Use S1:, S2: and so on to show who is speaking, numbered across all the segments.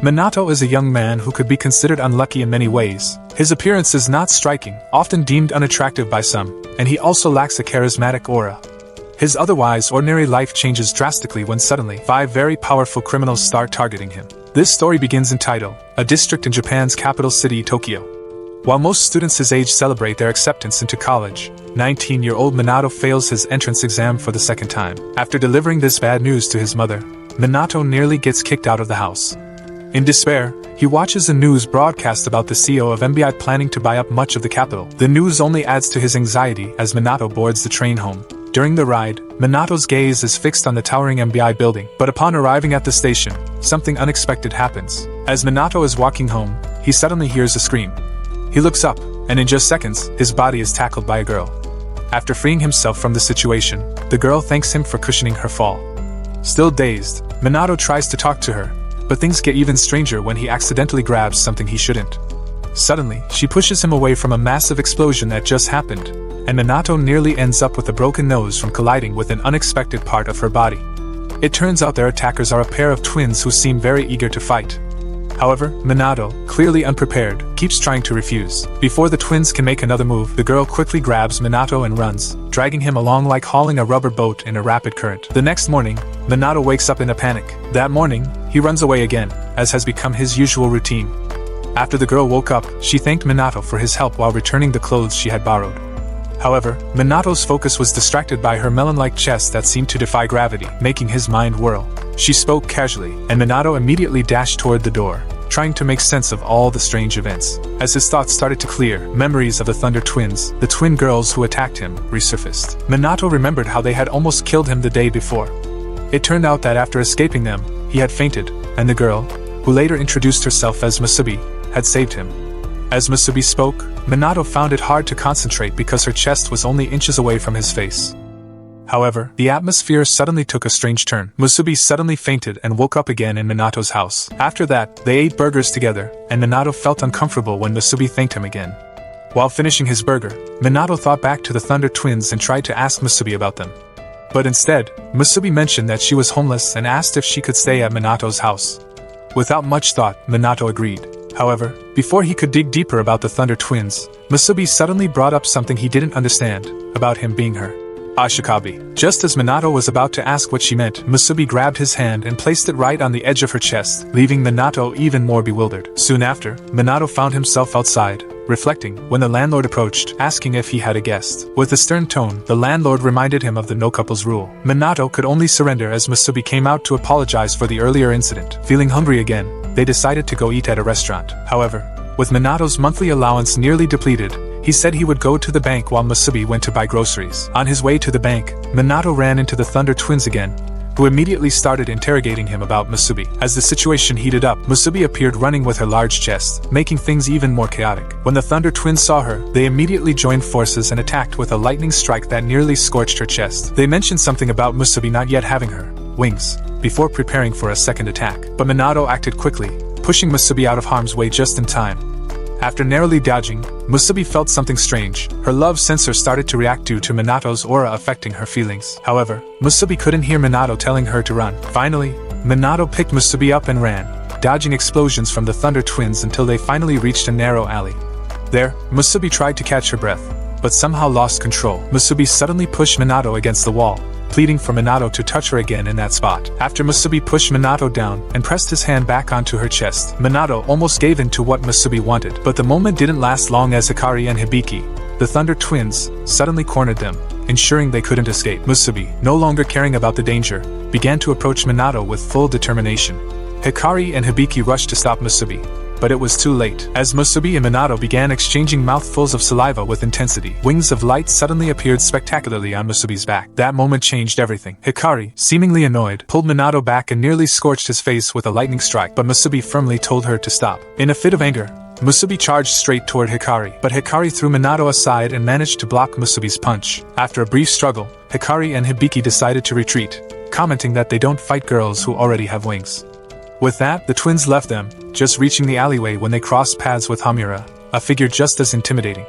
S1: Minato is a young man who could be considered unlucky in many ways. His appearance is not striking, often deemed unattractive by some, and he also lacks a charismatic aura. His otherwise ordinary life changes drastically when suddenly 5 very powerful criminals start targeting him. This story begins in Taito, a district in Japan's capital city, Tokyo. While most students his age celebrate their acceptance into college, 19-year-old Minato fails his entrance exam for the second time. After delivering this bad news to his mother, Minato nearly gets kicked out of the house. In despair, he watches a news broadcast about the CEO of MBI planning to buy up much of the capital. The news only adds to his anxiety as Minato boards the train home. During the ride, Minato's gaze is fixed on the towering MBI building, but upon arriving at the station, something unexpected happens. As Minato is walking home, he suddenly hears a scream. He looks up, and in just seconds, his body is tackled by a girl. After freeing himself from the situation, the girl thanks him for cushioning her fall. Still dazed, Minato tries to talk to her, but things get even stranger when he accidentally grabs something he shouldn't. Suddenly, she pushes him away from a massive explosion that just happened, and Minato nearly ends up with a broken nose from colliding with an unexpected part of her body. It turns out their attackers are a pair of twins who seem very eager to fight. However, Minato, clearly unprepared, keeps trying to refuse. Before the twins can make another move, the girl quickly grabs Minato and runs, dragging him along like hauling a rubber boat in a rapid current. The next morning, Minato wakes up in a panic. That morning, he runs away again, as has become his usual routine. After the girl woke up, she thanked Minato for his help while returning the clothes she had borrowed. However, Minato's focus was distracted by her melon-like chest that seemed to defy gravity, making his mind whirl. She spoke casually, and Minato immediately dashed toward the door, trying to make sense of all the strange events. As his thoughts started to clear, memories of the Thunder Twins, the twin girls who attacked him, resurfaced. Minato remembered how they had almost killed him the day before. It turned out that after escaping them, he had fainted, and the girl, who later introduced herself as Musubi, had saved him. As Musubi spoke, Minato found it hard to concentrate because her chest was only inches away from his face. However, the atmosphere suddenly took a strange turn. Musubi suddenly fainted and woke up again in Minato's house. After that, they ate burgers together, and Minato felt uncomfortable when Musubi thanked him again. While finishing his burger, Minato thought back to the Thunder Twins and tried to ask Musubi about them. But instead, Musubi mentioned that she was homeless and asked if she could stay at Minato's house. Without much thought, Minato agreed. However, before he could dig deeper about the Thunder Twins, Musubi suddenly brought up something he didn't understand, about him being her Ashikabi. Just as Minato was about to ask what she meant, Musubi grabbed his hand and placed it right on the edge of her chest, leaving Minato even more bewildered. Soon after, Minato found himself outside, reflecting, when the landlord approached, asking if he had a guest. With a stern tone, the landlord reminded him of the no couples rule. Minato could only surrender as Musubi came out to apologize for the earlier incident. Feeling hungry again, they decided to go eat at a restaurant. However, with Minato's monthly allowance nearly depleted, he said he would go to the bank while Musubi went to buy groceries. On his way to the bank, Minato ran into the Thunder Twins again, who immediately started interrogating him about Musubi. As the situation heated up, Musubi appeared running with her large chest, making things even more chaotic. When the Thunder Twins saw her, they immediately joined forces and attacked with a lightning strike that nearly scorched her chest. They mentioned something about Musubi not yet having her wings, before preparing for a second attack. But Minato acted quickly, pushing Musubi out of harm's way just in time. After narrowly dodging, Musubi felt something strange. Her love sensor started to react due to Minato's aura affecting her feelings. However, Musubi couldn't hear Minato telling her to run. Finally, Minato picked Musubi up and ran, dodging explosions from the Thunder Twins until they finally reached a narrow alley. There, Musubi tried to catch her breath, but somehow lost control. Musubi suddenly pushed Minato against the wall, pleading for Minato to touch her again in that spot. After Musubi pushed Minato down and pressed his hand back onto her chest, Minato almost gave in to what Musubi wanted. But the moment didn't last long as Hikari and Hibiki, the Thunder Twins, suddenly cornered them, ensuring they couldn't escape. Musubi, no longer caring about the danger, began to approach Minato with full determination. Hikari and Hibiki rushed to stop Musubi, but it was too late. As Musubi and Minato began exchanging mouthfuls of saliva with intensity, wings of light suddenly appeared spectacularly on Musubi's back. That moment changed everything. Hikari, seemingly annoyed, pulled Minato back and nearly scorched his face with a lightning strike, but Musubi firmly told her to stop. In a fit of anger, Musubi charged straight toward Hikari, but Hikari threw Minato aside and managed to block Musubi's punch. After a brief struggle, Hikari and Hibiki decided to retreat, commenting that they don't fight girls who already have wings. With that, the twins left them, just reaching the alleyway when they crossed paths with Hamura, a figure just as intimidating.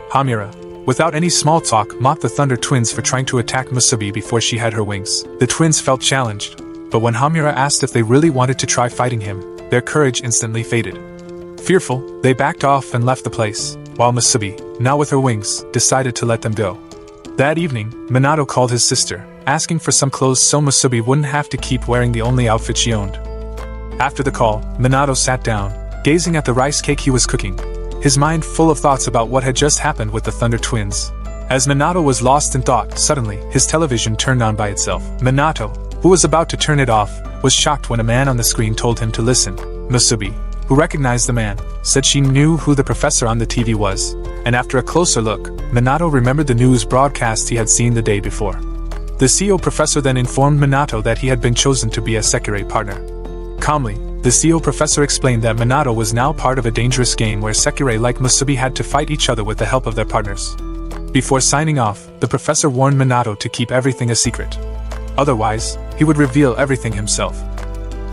S1: Hamura, without any small talk, mocked the Thunder Twins for trying to attack Musubi before she had her wings. The twins felt challenged, but when Hamura asked if they really wanted to try fighting him, their courage instantly faded. Fearful, they backed off and left the place, while Musubi, now with her wings, decided to let them go. That evening, Minato called his sister, asking for some clothes so Musubi wouldn't have to keep wearing the only outfit she owned. After the call, Minato sat down, gazing at the rice cake he was cooking, his mind full of thoughts about what had just happened with the Thunder Twins. As Minato was lost in thought, suddenly, his television turned on by itself. Minato, who was about to turn it off, was shocked when a man on the screen told him to listen. Musubi, who recognized the man, said she knew who the professor on the TV was, and after a closer look, Minato remembered the news broadcast he had seen the day before. The CEO professor then informed Minato that he had been chosen to be a Sekirei partner. Calmly, the CEO professor explained that Minato was now part of a dangerous game where Sekirei like Musubi had to fight each other with the help of their partners. Before signing off, the professor warned Minato to keep everything a secret. Otherwise, he would reveal everything himself.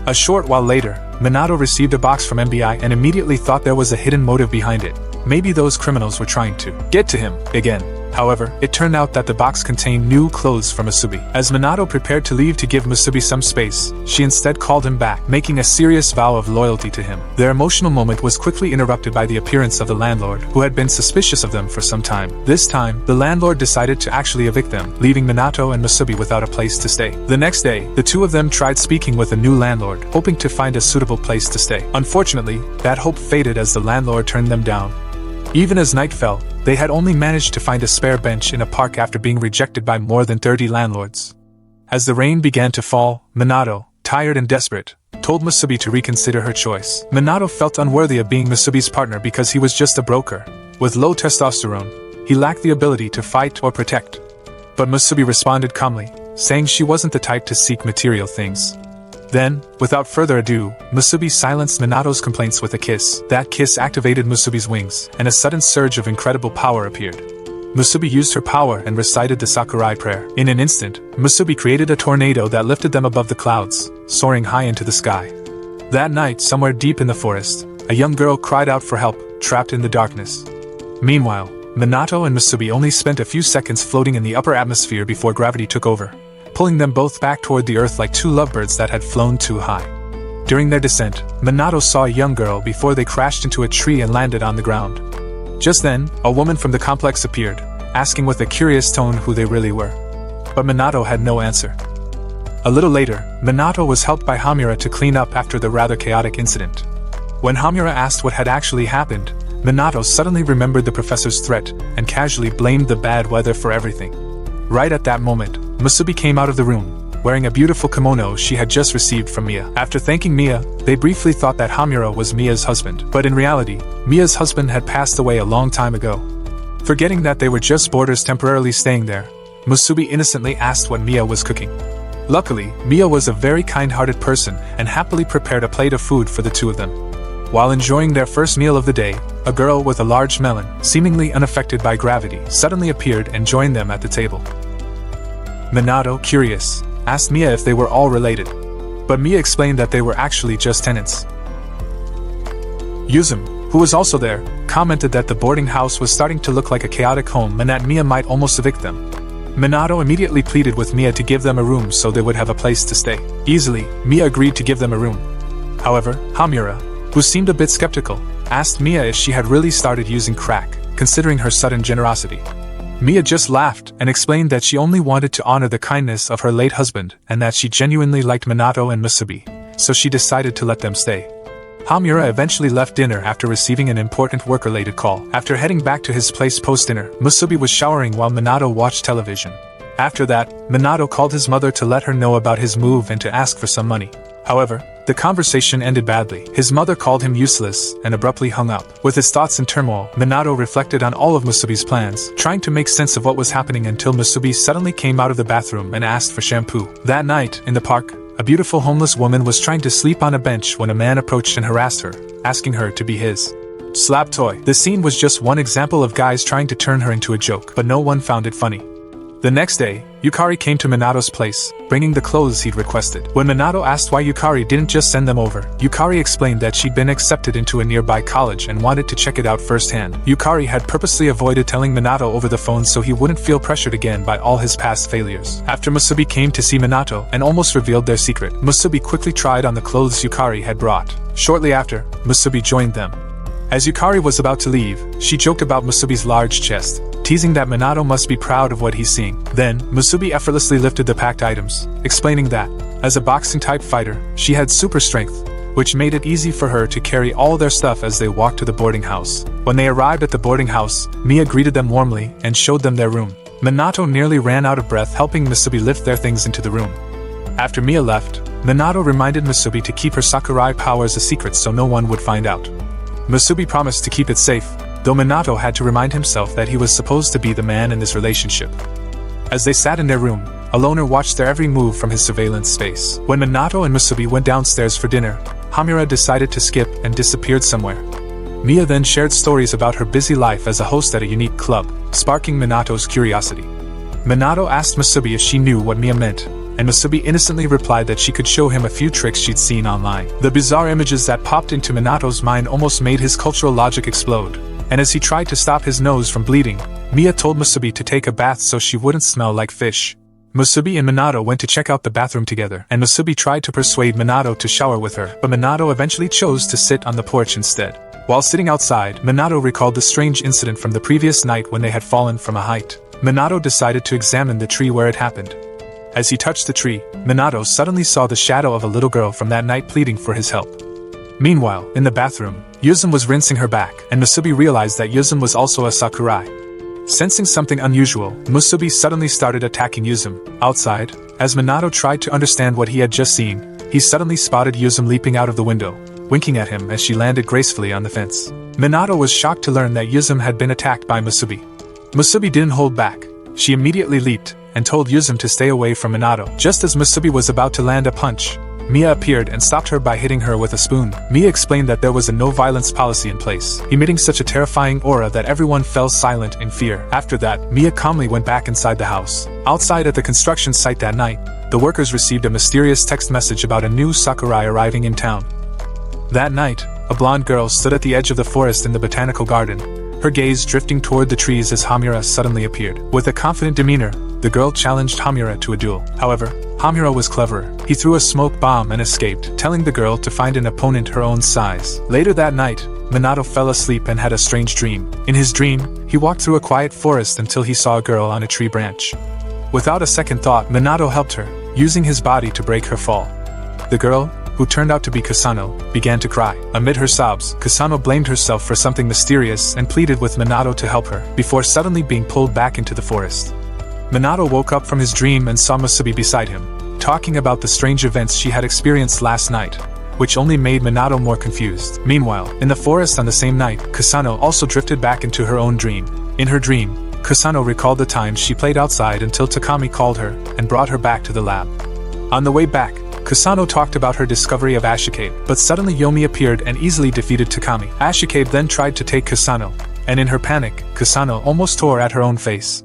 S1: A short while later, Minato received a box from MBI and immediately thought there was a hidden motive behind it. Maybe those criminals were trying to get to him again. However, it turned out that the box contained new clothes for Musubi. As Minato prepared to leave to give Musubi some space, she instead called him back, making a serious vow of loyalty to him. Their emotional moment was quickly interrupted by the appearance of the landlord, who had been suspicious of them for some time. This time, the landlord decided to actually evict them, leaving Minato and Musubi without a place to stay. The next day, the two of them tried speaking with a new landlord, hoping to find a suitable place to stay. Unfortunately, that hope faded as the landlord turned them down. Even as night fell, they had only managed to find a spare bench in a park after being rejected by more than 30 landlords. As the rain began to fall, Minato, tired and desperate, told Musubi to reconsider her choice. Minato felt unworthy of being Musubi's partner because he was just a broker. With low testosterone, he lacked the ability to fight or protect. But Musubi responded calmly, saying she wasn't the type to seek material things. Then, without further ado, Musubi silenced Minato's complaints with a kiss. That kiss activated Musubi's wings, and a sudden surge of incredible power appeared. Musubi used her power and recited the Sekirei prayer. In an instant, Musubi created a tornado that lifted them above the clouds, soaring high into the sky. That night, somewhere deep in the forest, a young girl cried out for help, trapped in the darkness. Meanwhile, Minato and Musubi only spent a few seconds floating in the upper atmosphere before gravity took over, pulling them both back toward the earth like two lovebirds that had flown too high. During their descent, Minato saw a young girl before they crashed into a tree and landed on the ground. Just then, a woman from the complex appeared, asking with a curious tone who they really were. But Minato had no answer. A little later, Minato was helped by Hamura to clean up after the rather chaotic incident. When Hamura asked what had actually happened, Minato suddenly remembered the professor's threat and casually blamed the bad weather for everything. Right at that moment, Musubi came out of the room, wearing a beautiful kimono she had just received from Mia. After thanking Mia, they briefly thought that Hamura was Mia's husband, but in reality, Mia's husband had passed away a long time ago. Forgetting that they were just boarders temporarily staying there, Musubi innocently asked what Mia was cooking. Luckily, Mia was a very kind-hearted person and happily prepared a plate of food for the two of them. While enjoying their first meal of the day, a girl with a large melon, seemingly unaffected by gravity, suddenly appeared and joined them at the table. Minato, curious, asked Mia if they were all related, but Mia explained that they were actually just tenants. Yuzum, who was also there, commented that the boarding house was starting to look like a chaotic home and that Mia might almost evict them. Minato immediately pleaded with Mia to give them a room so they would have a place to stay. Easily, Mia agreed to give them a room. However, Hamura, who seemed a bit skeptical, asked Mia if she had really started using crack, considering her sudden generosity. Mia just laughed and explained that she only wanted to honor the kindness of her late husband and that she genuinely liked Minato and Musubi, so she decided to let them stay. Hamura eventually left dinner after receiving an important work-related call. After heading back to his place post-dinner, Musubi was showering while Minato watched television. After that, Minato called his mother to let her know about his move and to ask for some money. However, the conversation ended badly. His mother called him useless and abruptly hung up. With his thoughts in turmoil, Minato reflected on all of Musubi's plans, trying to make sense of what was happening until Musubi suddenly came out of the bathroom and asked for shampoo. That night, in the park, a beautiful homeless woman was trying to sleep on a bench when a man approached and harassed her, asking her to be his slap toy. The scene was just one example of guys trying to turn her into a joke, but no one found it funny. The next day, Yukari came to Minato's place, bringing the clothes he'd requested. When Minato asked why Yukari didn't just send them over, Yukari explained that she'd been accepted into a nearby college and wanted to check it out firsthand. Yukari had purposely avoided telling Minato over the phone so he wouldn't feel pressured again by all his past failures. After Musubi came to see Minato and almost revealed their secret, Musubi quickly tried on the clothes Yukari had brought. Shortly after, Musubi joined them. As Yukari was about to leave, she joked about Musubi's large chest, teasing that Minato must be proud of what he's seeing. Then, Musubi effortlessly lifted the packed items, explaining that, as a boxing-type fighter, she had super strength, which made it easy for her to carry all their stuff as they walked to the boarding house. When they arrived at the boarding house, Mia greeted them warmly and showed them their room. Minato nearly ran out of breath helping Musubi lift their things into the room. After Mia left, Minato reminded Musubi to keep her Sekirei powers a secret so no one would find out. Musubi promised to keep it safe, though Minato had to remind himself that he was supposed to be the man in this relationship. As they sat in their room, a loner watched their every move from his surveillance space. When Minato and Musubi went downstairs for dinner, Hamura decided to skip and disappeared somewhere. Mia then shared stories about her busy life as a host at a unique club, sparking Minato's curiosity. Minato asked Musubi if she knew what Mia meant, and Musubi innocently replied that she could show him a few tricks she'd seen online. The bizarre images that popped into Minato's mind almost made his cultural logic explode, and as he tried to stop his nose from bleeding, Mia told Musubi to take a bath so she wouldn't smell like fish. Musubi and Minato went to check out the bathroom together, and Musubi tried to persuade Minato to shower with her, but Minato eventually chose to sit on the porch instead. While sitting outside, Minato recalled the strange incident from the previous night when they had fallen from a height. Minato decided to examine the tree where it happened. As he touched the tree, Minato suddenly saw the shadow of a little girl from that night pleading for his help. Meanwhile, in the bathroom, Yuzum was rinsing her back, and Musubi realized that Yuzum was also a Sekirei. Sensing something unusual, Musubi suddenly started attacking Yuzum. Outside, as Minato tried to understand what he had just seen, he suddenly spotted Yuzum leaping out of the window, winking at him as she landed gracefully on the fence. Minato was shocked to learn that Yuzum had been attacked by Musubi. Musubi didn't hold back. She immediately leaped and told Yuzum to stay away from Minato. Just as Musubi was about to land a punch, Mia appeared and stopped her by hitting her with a spoon. Mia explained that there was a no-violence policy in place, emitting such a terrifying aura that everyone fell silent in fear. After that, Mia calmly went back inside the house. Outside at the construction site that night, the workers received a mysterious text message about a new Sekirei arriving in town. That night, a blonde girl stood at the edge of the forest in the botanical garden, her gaze drifting toward the trees as Hamura suddenly appeared. With a confident demeanor, the girl challenged Hamura to a duel. However, Hamura was cleverer. He threw a smoke bomb and escaped, telling the girl to find an opponent her own size. Later that night, Minato fell asleep and had a strange dream. In his dream, he walked through a quiet forest until he saw a girl on a tree branch. Without a second thought, Minato helped her, using his body to break her fall. The girl, who turned out to be Kusano, began to cry. Amid her sobs, Kusano blamed herself for something mysterious and pleaded with Minato to help her, before suddenly being pulled back into the forest. Minato woke up from his dream and saw Musubi beside him, talking about the strange events she had experienced last night, which only made Minato more confused. Meanwhile, in the forest on the same night, Kusano also drifted back into her own dream. In her dream, Kusano recalled the times she played outside until Takami called her and brought her back to the lab. On the way back, Kusano talked about her discovery of Ashikabe, but suddenly Yomi appeared and easily defeated Takami. Ashikabe then tried to take Kusano, and in her panic, Kusano almost tore at her own face.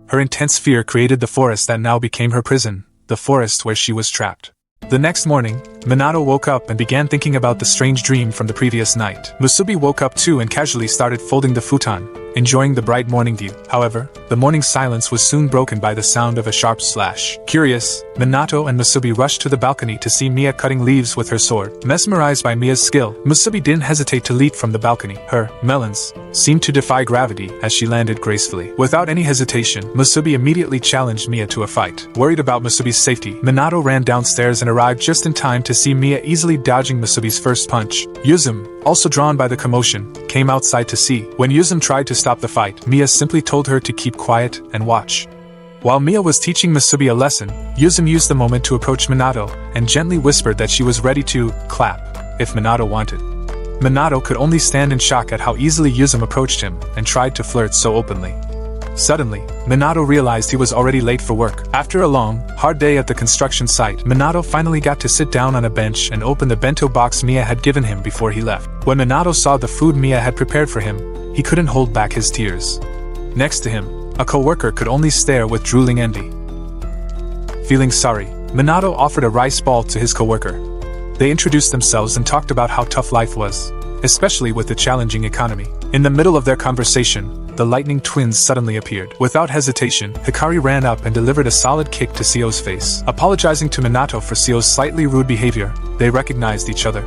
S1: Her intense fear created the forest that now became her prison, the forest where she was trapped. The next morning, Minato woke up and began thinking about the strange dream from the previous night. Musubi woke up too and casually started folding the futon, enjoying the bright morning view. However, the morning silence was soon broken by the sound of a sharp slash. Curious, Minato and Musubi rushed to the balcony to see Mia cutting leaves with her sword. Mesmerized by Mia's skill, Musubi didn't hesitate to leap from the balcony. Her melons seemed to defy gravity as she landed gracefully. Without any hesitation, Musubi immediately challenged Mia to a fight. Worried about Musubi's safety, Minato ran downstairs and arrived just in time to see Mia easily dodging Musubi's first punch. Yuzum, also drawn by the commotion, came outside to see. When Yuzum tried to stop the fight, Mia simply told her to keep quiet and watch. While Mia was teaching Musubi a lesson, Yuzum used the moment to approach Minato and gently whispered that she was ready to clap if Minato wanted. Minato could only stand in shock at how easily Yuzum approached him and tried to flirt so openly. Suddenly, Minato realized he was already late for work. After a long, hard day at the construction site, Minato finally got to sit down on a bench and open the bento box Mia had given him before he left. When Minato saw the food Mia had prepared for him, he couldn't hold back his tears. Next to him, A co-worker could only stare with drooling envy. Feeling sorry, Minato offered a rice ball to his co-worker. They introduced themselves and talked about how tough life was, especially with the challenging economy. In the middle of their conversation, the lightning twins suddenly appeared. Without hesitation, Hikari ran up and delivered a solid kick to Sio's face. Apologizing to Minato for Sio's slightly rude behavior, they recognized each other.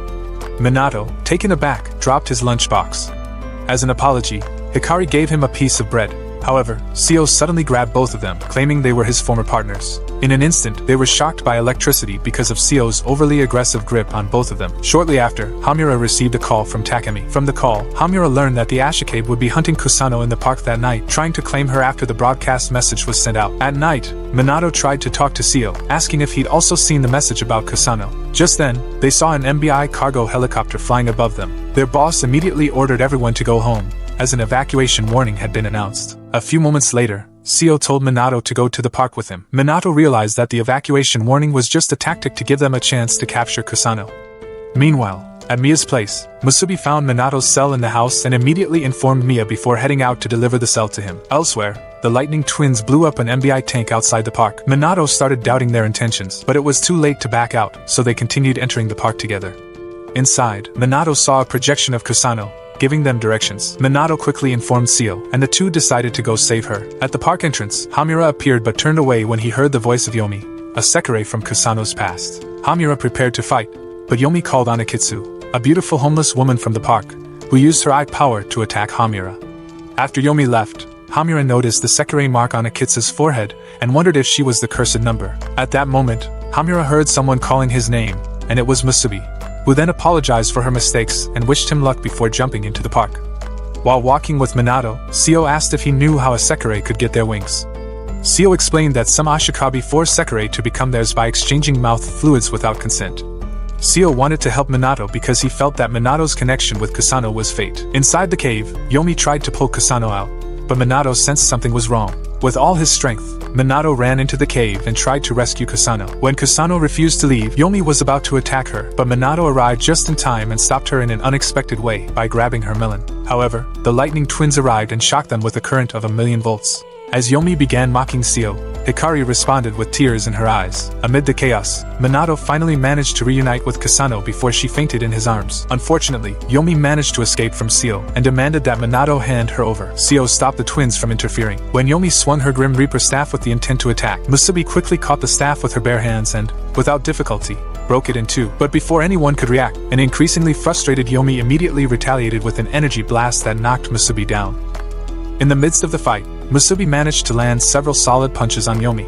S1: Minato, taken aback, dropped his lunchbox. As an apology, Hikari gave him a piece of bread. However, Sio suddenly grabbed both of them, claiming they were his former partners. In an instant, they were shocked by electricity because of Sio's overly aggressive grip on both of them. Shortly after, Hamura received a call from Takemi. From the call, Hamura learned that the Ashikabe would be hunting Kusano in the park that night, trying to claim her after the broadcast message was sent out. At night, Minato tried to talk to Sio, asking if he'd also seen the message about Kusano. Just then, they saw an MBI cargo helicopter flying above them. Their boss immediately ordered everyone to go home, as an evacuation warning had been announced. A few moments later, Sio told Minato to go to the park with him. Minato realized that the evacuation warning was just a tactic to give them a chance to capture Kusano. Meanwhile, at Mia's place, Musubi found Minato's cell in the house and immediately informed Mia before heading out to deliver the cell to him. Elsewhere, the lightning twins blew up an MBI tank outside the park. Minato started doubting their intentions, but it was too late to back out, so they continued entering the park together. Inside, Minato saw a projection of Kusano, giving them directions. Minato quickly informed Sio, and the two decided to go save her. At the park entrance, Hamura appeared but turned away when he heard the voice of Yomi, a Sekirei from Kusano's past. Hamura prepared to fight, but Yomi called Anikitsu, a beautiful homeless woman from the park, who used her eye power to attack Hamura. After Yomi left, Hamura noticed the Sekirei mark on Akitsu's forehead and wondered if she was the cursed number. At that moment, Hamura heard someone calling his name, and it was Musubi, who then apologized for her mistakes and wished him luck before jumping into the park. While walking with Minato, Sio asked if he knew how a Sekirei could get their wings. Sio explained that some Ashikabi force Sekirei to become theirs by exchanging mouth fluids without consent. Sio wanted to help Minato because he felt that Minato's connection with Kusano was fate. Inside the cave, Yomi tried to pull Kusano out, but Minato sensed something was wrong. With all his strength, Minato ran into the cave and tried to rescue Kusano. When Kusano refused to leave, Yomi was about to attack her, but Minato arrived just in time and stopped her in an unexpected way by grabbing her melon. However, the lightning twins arrived and shocked them with a current of 1,000,000 volts. As Yomi began mocking Sio, Hikari responded with tears in her eyes. Amid the chaos, Minato finally managed to reunite with Kusano before she fainted in his arms. Unfortunately, Yomi managed to escape from Sio and demanded that Minato hand her over. Sio stopped the twins from interfering. When Yomi swung her Grim Reaper staff with the intent to attack, Musubi quickly caught the staff with her bare hands and, without difficulty, broke it in two. But before anyone could react, an increasingly frustrated Yomi immediately retaliated with an energy blast that knocked Musubi down. In the midst of the fight, Musubi managed to land several solid punches on Yomi.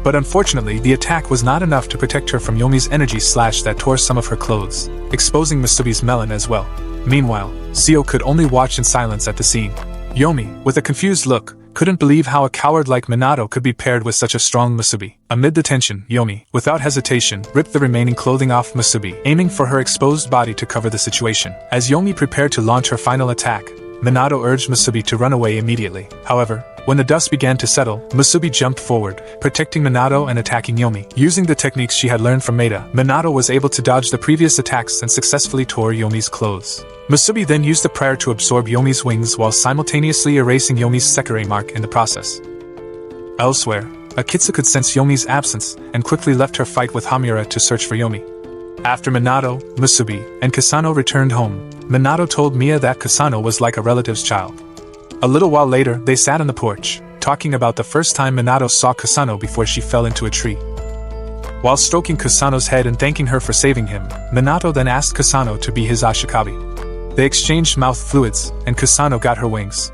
S1: But unfortunately, the attack was not enough to protect her from Yomi's energy slash that tore some of her clothes, exposing Musubi's melon as well. Meanwhile, Sio could only watch in silence at the scene. Yomi, with a confused look, couldn't believe how a coward like Minato could be paired with such a strong Musubi. Amid the tension, Yomi, without hesitation, ripped the remaining clothing off Musubi, aiming for her exposed body to cover the situation. As Yomi prepared to launch her final attack, Minato urged Musubi to run away immediately. However, when the dust began to settle, Musubi jumped forward, protecting Minato and attacking Yomi. Using the techniques she had learned from Maida, Minato was able to dodge the previous attacks and successfully tore Yomi's clothes. Musubi then used the prayer to absorb Yomi's wings while simultaneously erasing Yomi's Sekirei mark in the process. Elsewhere, Akitsu could sense Yomi's absence and quickly left her fight with Hamura to search for Yomi. After Minato, Musubi, and Kusano returned home, Minato told Mia that Kusano was like a relative's child. A little while later, they sat on the porch, talking about the first time Minato saw Kusano before she fell into a tree. While stroking Kusano's head and thanking her for saving him, Minato then asked Kusano to be his Ashikabi. They exchanged mouth fluids, and Kusano got her wings.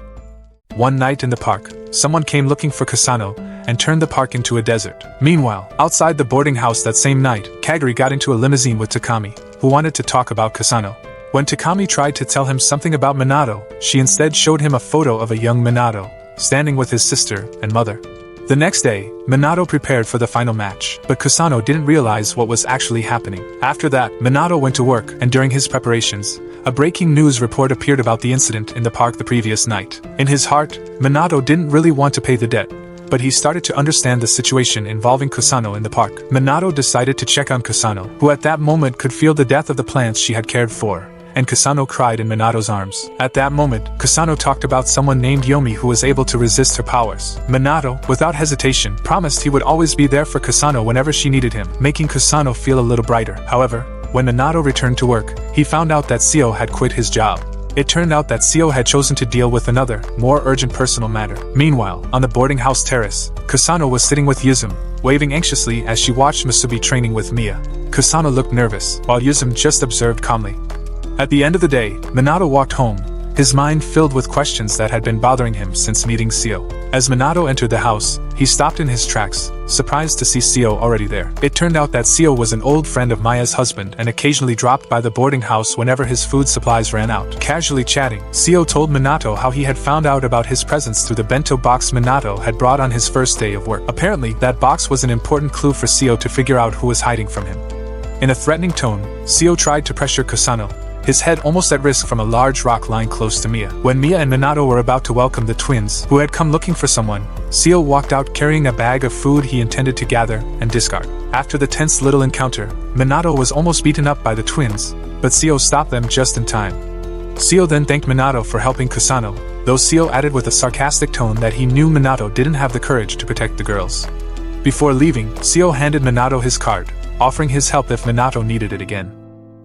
S1: One night in the park, someone came looking for Kusano and turned the park into a desert. Meanwhile, outside the boarding house that same night, Kagari got into a limousine with Takami, who wanted to talk about Kusano. When Takami tried to tell him something about Minato, she instead showed him a photo of a young Minato, standing with his sister and mother. The next day, Minato prepared for the final match, but Kusano didn't realize what was actually happening. After that, Minato went to work, and during his preparations, a breaking news report appeared about the incident in the park the previous night. In his heart, Minato didn't really want to pay the debt, but he started to understand the situation involving Kusano in the park. Minato decided to check on Kusano, who at that moment could feel the death of the plants she had cared for, and Kusano cried in Minato's arms. At that moment, Kusano talked about someone named Yomi who was able to resist her powers. Minato, without hesitation, promised he would always be there for Kusano whenever she needed him, making Kusano feel a little brighter. However, when Minato returned to work, he found out that Seo had quit his job. It turned out that Seo had chosen to deal with another, more urgent personal matter. Meanwhile, on the boarding house terrace, Kusano was sitting with Yuzum, waving anxiously as she watched Musubi training with Mia. Kusano looked nervous, while Yuzum just observed calmly. At the end of the day, Minato walked home, his mind filled with questions that had been bothering him since meeting Seo. As Minato entered the house, he stopped in his tracks, surprised to see Seo already there. It turned out that Seo was an old friend of Maya's husband and occasionally dropped by the boarding house whenever his food supplies ran out. Casually chatting, Seo told Minato how he had found out about his presence through the bento box Minato had brought on his first day of work. Apparently, that box was an important clue for Seo to figure out who was hiding from him. In a threatening tone, Seo tried to pressure Kusano, his head almost at risk from a large rock lying close to Mia. When Mia and Minato were about to welcome the twins, who had come looking for someone, Seo walked out carrying a bag of food he intended to gather and discard. After the tense little encounter, Minato was almost beaten up by the twins, but Seo stopped them just in time. Seo then thanked Minato for helping Kusano, though Seo added with a sarcastic tone that he knew Minato didn't have the courage to protect the girls. Before leaving, Seo handed Minato his card, offering his help if Minato needed it again.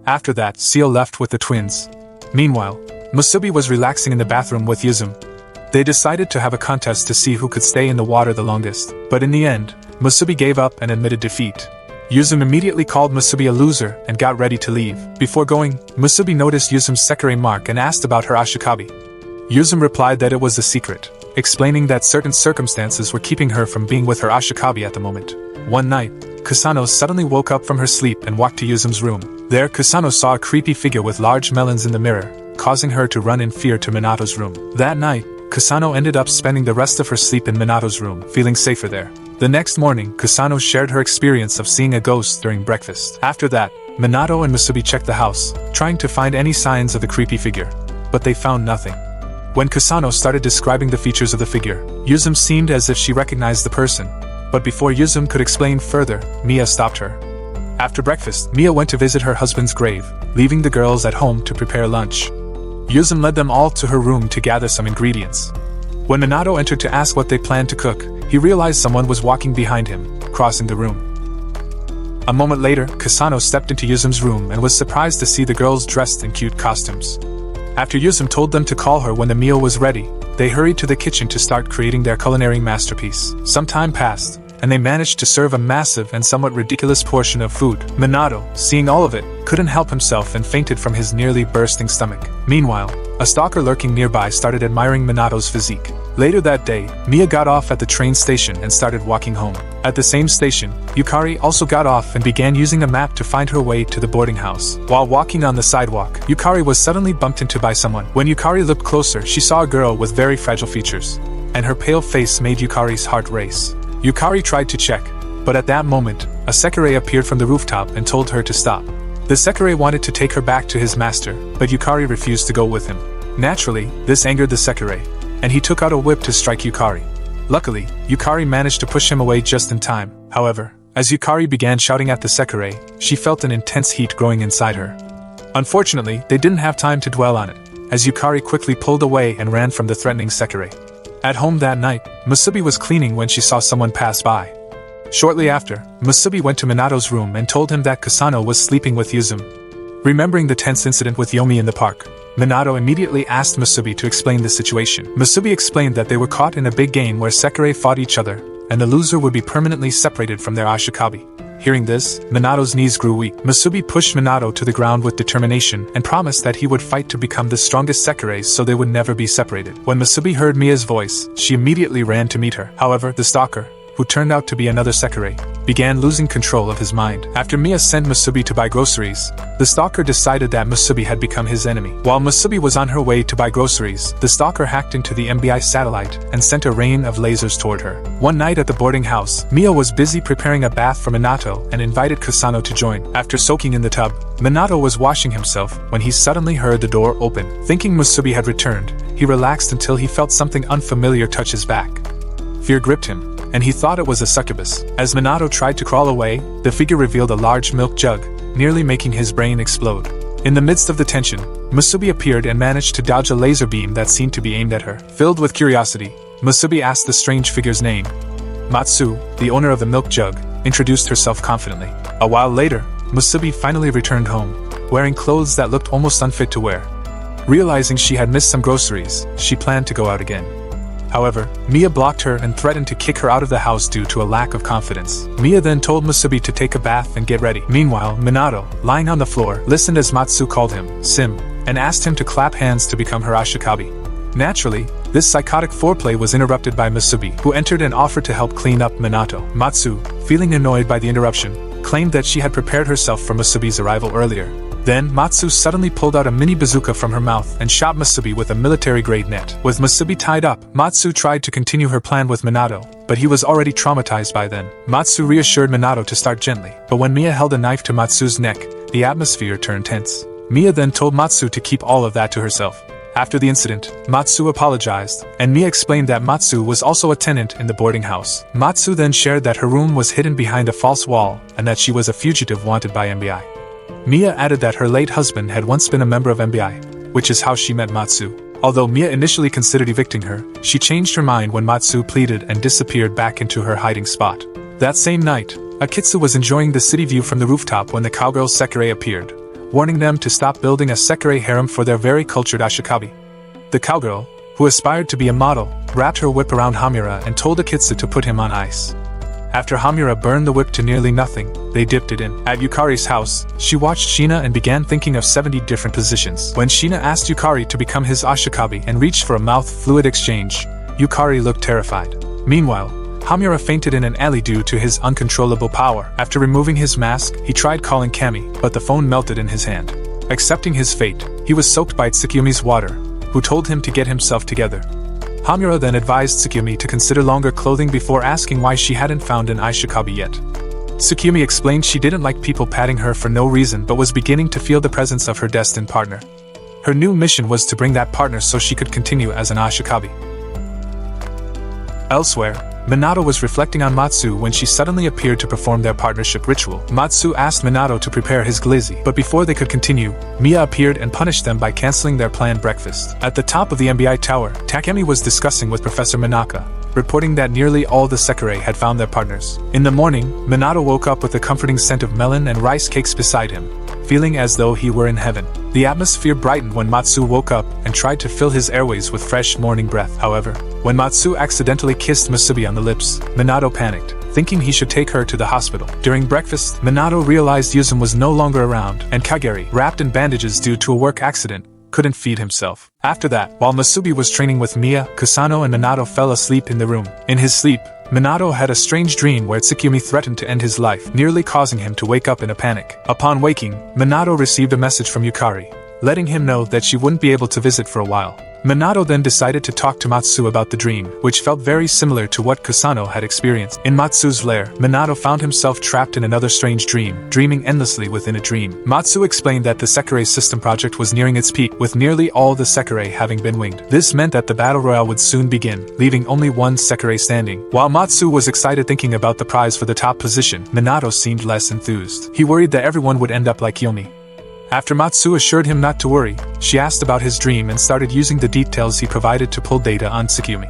S1: After that, Seo left with the twins. Meanwhile, Musubi was relaxing in the bathroom with Yuzum. They decided to have a contest to see who could stay in the water the longest, but in the end, Musubi gave up and admitted defeat. Yuzum immediately called Musubi a loser and got ready to leave. Before going, Musubi noticed Yuzum's Sekirei mark and asked about her ashikabi. Yuzum replied that it was a secret, explaining that certain circumstances were keeping her from being with her ashikabi at the moment. One night, Kusano suddenly woke up from her sleep and walked to Yuzum's room. There, Kusano saw a creepy figure with large melons in the mirror, causing her to run in fear to Minato's room. That night, Kusano ended up spending the rest of her sleep in Minato's room, feeling safer there. The next morning, Kusano shared her experience of seeing a ghost during breakfast. After that, Minato and Musubi checked the house, trying to find any signs of the creepy figure, but they found nothing. When Kusano started describing the features of the figure, Yuzum seemed as if she recognized the person, but before Yuzum could explain further, Mia stopped her. After breakfast, Mia went to visit her husband's grave, leaving the girls at home to prepare lunch. Yuzum led them all to her room to gather some ingredients. When Minato entered to ask what they planned to cook, he realized someone was walking behind him, crossing the room. A moment later, Kusano stepped into Yuzum's room and was surprised to see the girls dressed in cute costumes. After Yuzum told them to call her when the meal was ready, they hurried to the kitchen to start creating their culinary masterpiece. Some time passed, and they managed to serve a massive and somewhat ridiculous portion of food. Minato, seeing all of it, couldn't help himself and fainted from his nearly bursting stomach. Meanwhile, a stalker lurking nearby started admiring Minato's physique. Later that day, Mia got off at the train station and started walking home. At the same station, Yukari also got off and began using a map to find her way to the boarding house. While walking on the sidewalk, Yukari was suddenly bumped into by someone. When Yukari looked closer, she saw a girl with very fragile features, and her pale face made Yukari's heart race. Yukari tried to check, but at that moment, a Sekirei appeared from the rooftop and told her to stop. The Sekirei wanted to take her back to his master, but Yukari refused to go with him. Naturally, this angered the Sekirei, and he took out a whip to strike Yukari. Luckily, Yukari managed to push him away just in time. However, as Yukari began shouting at the Sekirei, she felt an intense heat growing inside her. Unfortunately, they didn't have time to dwell on it, as Yukari quickly pulled away and ran from the threatening Sekirei. At home that night, Musubi was cleaning when she saw someone pass by. Shortly after, Musubi went to Minato's room and told him that Kusano was sleeping with Yuzum. Remembering the tense incident with Yomi in the park, Minato immediately asked Musubi to explain the situation. Musubi explained that they were caught in a big game where Sekirei fought each other, and the loser would be permanently separated from their ashikabi. Hearing this, Minato's knees grew weak. Musubi pushed Minato to the ground with determination and promised that he would fight to become the strongest Sekirei so they would never be separated. When Musubi heard Mia's voice, she immediately ran to meet her. However, the stalker, who turned out to be another Sekirei, began losing control of his mind. After Mia sent Musubi to buy groceries, the stalker decided that Musubi had become his enemy. While Musubi was on her way to buy groceries, the stalker hacked into the MBI satellite and sent a rain of lasers toward her. One night at the boarding house, Mia was busy preparing a bath for Minato and invited Kusano to join. After soaking in the tub, Minato was washing himself when he suddenly heard the door open. Thinking Musubi had returned, he relaxed until he felt something unfamiliar touch his back. Fear gripped him, and he thought it was a succubus. As Minato tried to crawl away, the figure revealed a large milk jug, nearly making his brain explode. In the midst of the tension, Musubi appeared and managed to dodge a laser beam that seemed to be aimed at her. Filled with curiosity, Musubi asked the strange figure's name. Matsu, the owner of the milk jug, introduced herself confidently. A while later, Musubi finally returned home, wearing clothes that looked almost unfit to wear. Realizing she had missed some groceries, she planned to go out again. However, Mia blocked her and threatened to kick her out of the house due to a lack of confidence. Mia then told Musubi to take a bath and get ready. Meanwhile, Minato, lying on the floor, listened as Matsu called him Sim, and asked him to clap hands to become her ashikabi. Naturally, this psychotic foreplay was interrupted by Musubi, who entered and offered to help clean up Minato. Matsu, feeling annoyed by the interruption, claimed that she had prepared herself for Musubi's arrival earlier. Then, Matsu suddenly pulled out a mini bazooka from her mouth and shot Musubi with a military-grade net. With Musubi tied up, Matsu tried to continue her plan with Minato, but he was already traumatized by then. Matsu reassured Minato to start gently, but when Mia held a knife to Matsu's neck, the atmosphere turned tense. Mia then told Matsu to keep all of that to herself. After the incident, Matsu apologized, and Mia explained that Matsu was also a tenant in the boarding house. Matsu then shared that her room was hidden behind a false wall, and that she was a fugitive wanted by MBI. Mia added that her late husband had once been a member of MBI, which is how she met Matsu. Although Mia initially considered evicting her, she changed her mind when Matsu pleaded and disappeared back into her hiding spot. That same night, Akitsu was enjoying the city view from the rooftop when the cowgirl Sekirei appeared, warning them to stop building a Sekirei harem for their very cultured ashikabi. The cowgirl, who aspired to be a model, wrapped her whip around Hamura and told Akitsu to put him on ice. After Hamura burned the whip to nearly nothing, they dipped it in. At Yukari's house, she watched Shina and began thinking of 70 different positions. When Shina asked Yukari to become his ashikabi and reached for a mouth fluid exchange, Yukari looked terrified. Meanwhile, Hamura fainted in an alley due to his uncontrollable power. After removing his mask, he tried calling Kami, but the phone melted in his hand. Accepting his fate, he was soaked by Tsukimi's water, who told him to get himself together. Hamura then advised Tsukimi to consider longer clothing before asking why she hadn't found an ashikabi yet. Tsukimi explained she didn't like people patting her for no reason but was beginning to feel the presence of her destined partner. Her new mission was to bring that partner so she could continue as an ashikabi. Elsewhere, Minato was reflecting on Matsu when she suddenly appeared to perform their partnership ritual. Matsu asked Minato to prepare his glizzy, but before they could continue, Mia appeared and punished them by canceling their planned breakfast. At the top of the MBI tower, Takemi was discussing with Professor Manaka, reporting that nearly all the Sekirei had found their partners. In the morning, Minato woke up with the comforting scent of melon and rice cakes beside him, feeling as though he were in heaven. The atmosphere brightened when Matsu woke up and tried to fill his airways with fresh morning breath. However, when Matsu accidentally kissed Musubi on the lips, Minato panicked, thinking he should take her to the hospital. During breakfast, Minato realized Yuzum was no longer around, and Kageri, wrapped in bandages due to a work accident, couldn't feed himself. After that, while Musubi was training with Mia, Kusano and Minato fell asleep in the room. In his sleep, Minato had a strange dream where Tsukimi threatened to end his life, nearly causing him to wake up in a panic. Upon waking, Minato received a message from Yukari, letting him know that she wouldn't be able to visit for a while. Minato then decided to talk to Matsu about the dream, which felt very similar to what Kusano had experienced. In Matsu's lair, Minato found himself trapped in another strange dream, dreaming endlessly within a dream. Matsu explained that the Sekirei system project was nearing its peak, with nearly all the Sekirei having been winged. This meant that the battle royale would soon begin, leaving only one Sekirei standing. While Matsu was excited thinking about the prize for the top position, Minato seemed less enthused. He worried that everyone would end up like Yomi. After Matsu assured him not to worry, she asked about his dream and started using the details he provided to pull data on Tsukimi.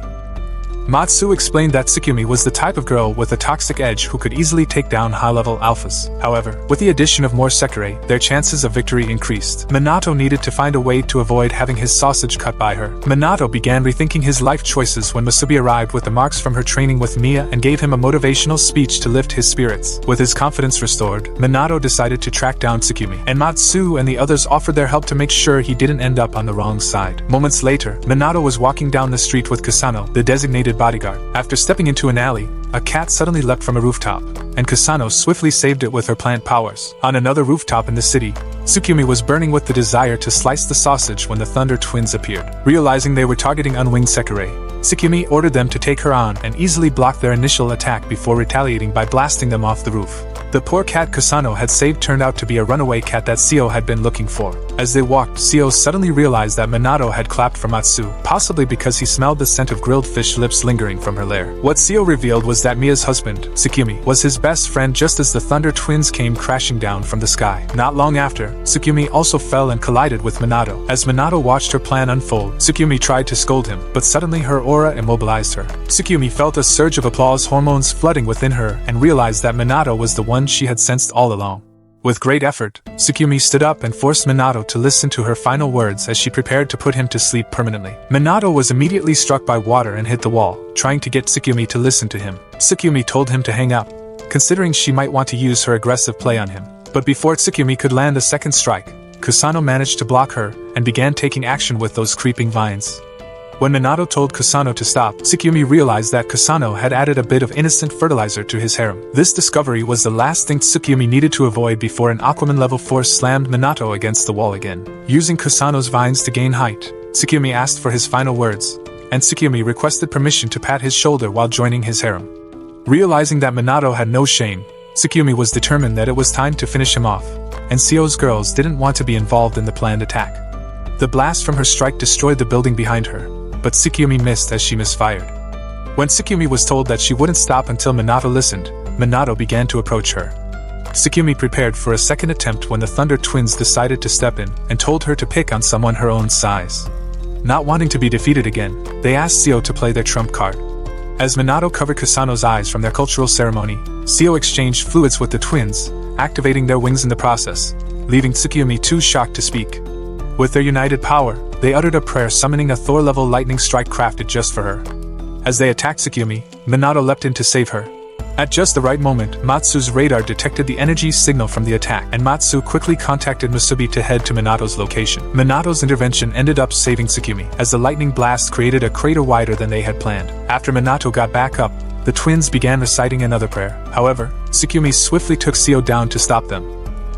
S1: Matsu explained that Tsukimi was the type of girl with a toxic edge who could easily take down high-level alphas. However, with the addition of more Sekirei, their chances of victory increased. Minato needed to find a way to avoid having his sausage cut by her. Minato began rethinking his life choices when Musubi arrived with the marks from her training with Mia and gave him a motivational speech to lift his spirits. With his confidence restored, Minato decided to track down Tsukimi, and Matsu and the others offered their help to make sure he didn't end up on the wrong side. Moments later, Minato was walking down the street with Kusano, the designated bodyguard. After stepping into an alley, a cat suddenly leapt from a rooftop, and Kusano swiftly saved it with her plant powers. On another rooftop in the city, Tsukimi was burning with the desire to slice the sausage when the Thunder Twins appeared. Realizing they were targeting unwinged Sekirei, Tsukimi ordered them to take her on and easily block their initial attack before retaliating by blasting them off the roof. The poor cat Kusano had saved turned out to be a runaway cat that Seo had been looking for. As they walked, Seo suddenly realized that Minato had clapped for Matsu, possibly because he smelled the scent of grilled fish lips lingering from her lair. What Seo revealed was that Mia's husband, Tsukumi, was his best friend just as the Thunder Twins came crashing down from the sky. Not long after, Tsukumi also fell and collided with Minato. As Minato watched her plan unfold, Tsukumi tried to scold him, but suddenly her aura immobilized her. Tsukumi felt a surge of applause hormones flooding within her and realized that Minato was the one she had sensed all along. With great effort, Tsukumi stood up and forced Minato to listen to her final words as she prepared to put him to sleep permanently. Minato was immediately struck by water and hit the wall, trying to get Tsukumi to listen to him. Tsukumi told him to hang up, considering she might want to use her aggressive play on him. But before Tsukumi could land a second strike, Kusano managed to block her and began taking action with those creeping vines. When Minato told Kusano to stop, Tsukumi realized that Kusano had added a bit of innocent fertilizer to his harem. This discovery was the last thing Tsukumi needed to avoid before an Aquaman level force slammed Minato against the wall again. Using Kusano's vines to gain height, Tsukumi asked for his final words, and Tsukumi requested permission to pat his shoulder while joining his harem. Realizing that Minato had no shame, Tsukumi was determined that it was time to finish him off, and Seo's girls didn't want to be involved in the planned attack. The blast from her strike destroyed the building behind her, but Tsukumi missed as she misfired. When Tsukumi was told that she wouldn't stop until Minato listened, Minato began to approach her. Tsukumi prepared for a second attempt when the Thunder Twins decided to step in and told her to pick on someone her own size. Not wanting to be defeated again, they asked Seo to play their trump card. As Minato covered Kusano's eyes from their cultural ceremony, Seo exchanged fluids with the twins, activating their wings in the process, leaving Tsukumi too shocked to speak. With their united power, they uttered a prayer summoning a Thor-level lightning strike crafted just for her. As they attacked Tsukumi, Minato leapt in to save her. At just the right moment, Matsu's radar detected the energy signal from the attack, and Matsu quickly contacted Musubi to head to Minato's location. Minato's intervention ended up saving Tsukumi, as the lightning blast created a crater wider than they had planned. After Minato got back up, the twins began reciting another prayer. However, Tsukumi swiftly took Seo down to stop them.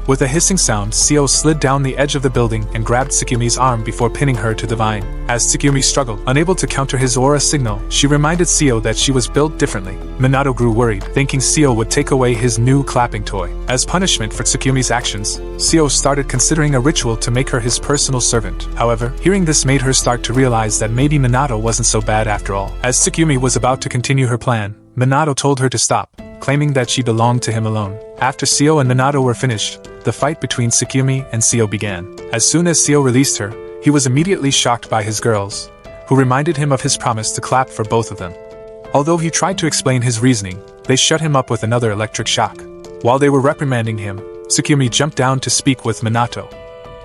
S1: With a hissing sound, Seo slid down the edge of the building and grabbed Tsukumi's arm before pinning her to the vine. As Tsukumi struggled, unable to counter his aura signal, she reminded Seo that she was built differently. Minato grew worried, thinking Seo would take away his new clapping toy. As punishment for Tsukumi's actions, Seo started considering a ritual to make her his personal servant. However, hearing this made her start to realize that maybe Minato wasn't so bad after all. As Tsukumi was about to continue her plan, Minato told her to stop, claiming that she belonged to him alone. After Seo and Minato were finished, the fight between Tsukumi and Seo began. As soon as Seo released her, he was immediately shocked by his girls, who reminded him of his promise to clap for both of them. Although he tried to explain his reasoning, they shut him up with another electric shock. While they were reprimanding him, Tsukumi jumped down to speak with Minato.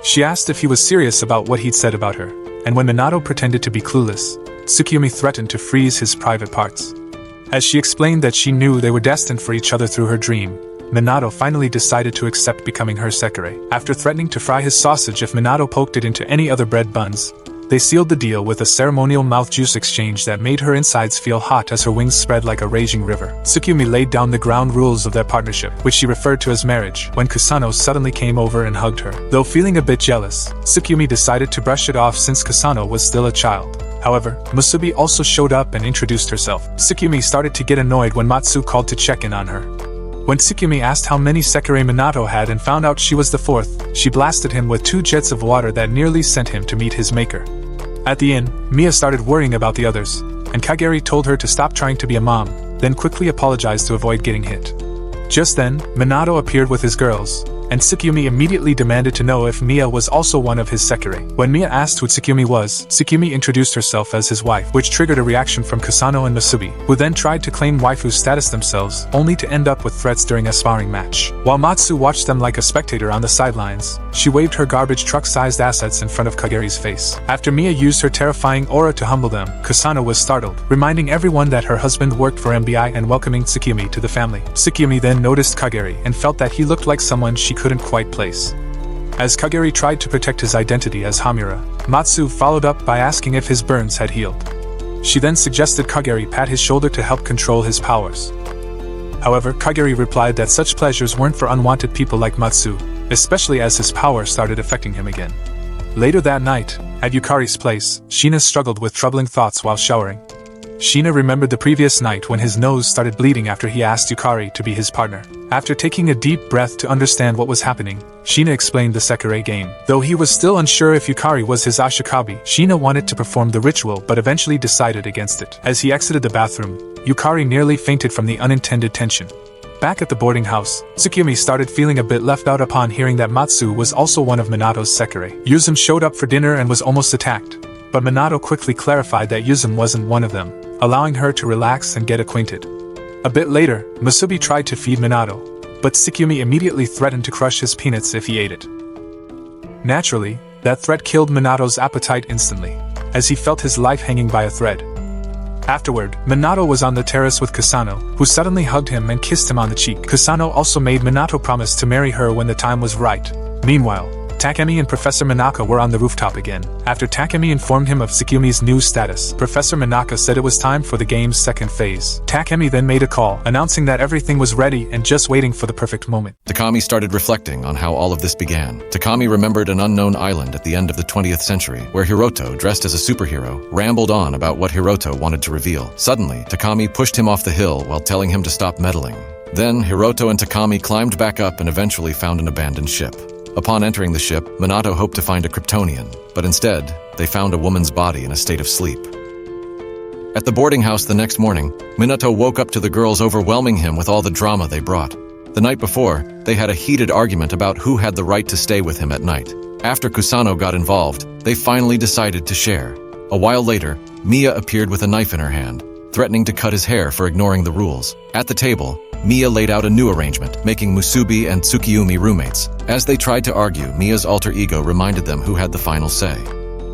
S1: She asked if he was serious about what he'd said about her, and when Minato pretended to be clueless, Tsukumi threatened to freeze his private parts. As she explained that she knew they were destined for each other through her dream, Minato finally decided to accept becoming her Sekirei. After threatening to fry his sausage if Minato poked it into any other bread buns, they sealed the deal with a ceremonial mouth juice exchange that made her insides feel hot as her wings spread like a raging river. Tsukumi laid down the ground rules of their partnership, which she referred to as marriage, when Kusano suddenly came over and hugged her. Though feeling a bit jealous, Tsukumi decided to brush it off since Kusano was still a child. However, Musubi also showed up and introduced herself. Tsukumi started to get annoyed when Matsu called to check in on her. When Tsukumi asked how many Sekirei Minato had and found out she was the fourth, she blasted him with 2 jets of water that nearly sent him to meet his maker. At the inn, Mia started worrying about the others, and Kageri told her to stop trying to be a mom, then quickly apologized to avoid getting hit. Just then, Minato appeared with his girls, and Tsukumi immediately demanded to know if Mia was also one of his Sekirei. When Mia asked who Tsukumi was, Tsukumi introduced herself as his wife, which triggered a reaction from Kusano and Musubi, who then tried to claim waifu status themselves, only to end up with threats during a sparring match. While Matsu watched them like a spectator on the sidelines, she waved her garbage truck-sized assets in front of Kageri's face. After Mia used her terrifying aura to humble them, Kusano was startled, reminding everyone that her husband worked for MBI and welcoming Tsukumi to the family. Tsukumi then noticed Kageri and felt that he looked like someone she couldn't quite place. As Kageri tried to protect his identity as Hamura, Matsu followed up by asking if his burns had healed. She then suggested Kageri pat his shoulder to help control his powers. However, Kageri replied that such pleasures weren't for unwanted people like Matsu, especially as his power started affecting him again. Later that night, at Yukari's place, Shina struggled with troubling thoughts while showering. Shina remembered the previous night when his nose started bleeding after he asked Yukari to be his partner. After taking a deep breath to understand what was happening, Shina explained the Sekirei game. Though he was still unsure if Yukari was his ashikabi, Shina wanted to perform the ritual but eventually decided against it. As he exited the bathroom, Yukari nearly fainted from the unintended tension. Back at the boarding house, Tsukiyumi started feeling a bit left out upon hearing that Matsu was also one of Minato's Sekirei. Yuzum showed up for dinner and was almost attacked, but Minato quickly clarified that Yuzum wasn't one of them, allowing her to relax and get acquainted. A bit later, Musubi tried to feed Minato, but Tsukiyumi immediately threatened to crush his peanuts if he ate it. Naturally, that threat killed Minato's appetite instantly, as he felt his life hanging by a thread. Afterward, Minato was on the terrace with Kusano, who suddenly hugged him and kissed him on the cheek. Kusano also made Minato promise to marry her when the time was right. Meanwhile, Takemi and Professor Manaka were on the rooftop again. After Takemi informed him of Tsukiyumi's new status, Professor Manaka said it was time for the game's second phase. Takemi then made a call, announcing that everything was ready and just waiting for the perfect moment.
S2: Takami started reflecting on how all of this began. Takami remembered an unknown island at the end of the 20th century, where Hiroto, dressed as a superhero, rambled on about what Hiroto wanted to reveal. Suddenly, Takami pushed him off the hill while telling him to stop meddling. Then, Hiroto and Takami climbed back up and eventually found an abandoned ship. Upon entering the ship, Minato hoped to find a Kryptonian, but instead, they found a woman's body in a state of sleep. At the boarding house the next morning, Minato woke up to the girls overwhelming him with all the drama they brought. The night before, they had a heated argument about who had the right to stay with him at night. After Kusano got involved, they finally decided to share. A while later, Mia appeared with a knife in her hand, threatening to cut his hair for ignoring the rules. At the table, Mia laid out a new arrangement, making Musubi and Tsukiyumi roommates. As they tried to argue, Mia's alter ego reminded them who had the final say.